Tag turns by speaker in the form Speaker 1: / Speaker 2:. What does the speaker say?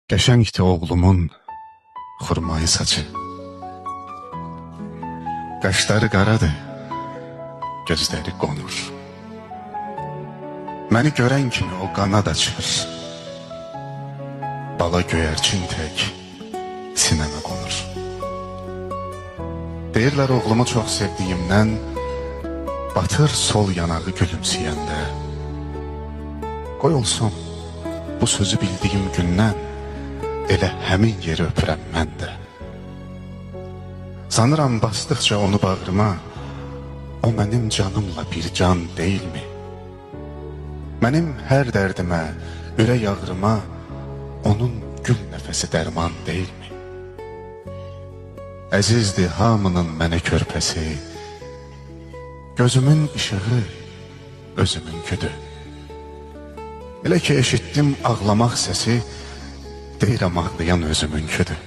Speaker 1: Qəşəngdir oğlumun xurmayı saçı. Qaşları qaradır, gözləri qonur. Məni görən kimi o qanad açır. Bala göyərçin tək sinəmə qonur. Deyirlər oğlumu çox sevdiyimdən batır sol yanağı gülümsəyəndə. Qoy olsun, bu sözü bildiyim gündən elə həmin yeri öpürəm mən də. Sanıram basdıqca onu bağrıma, o mənim canımla bir can deyilmi? Mənim hər dərdimə, ürək ağrıma onun gül nəfəsi dərman deyilmi? Əzizdir hamının mənə körpəsi, gözümün işığı özümünküdür. Elə ki eşitdim ağlamaq səsi, deyirəm ağlayan özümünküdür.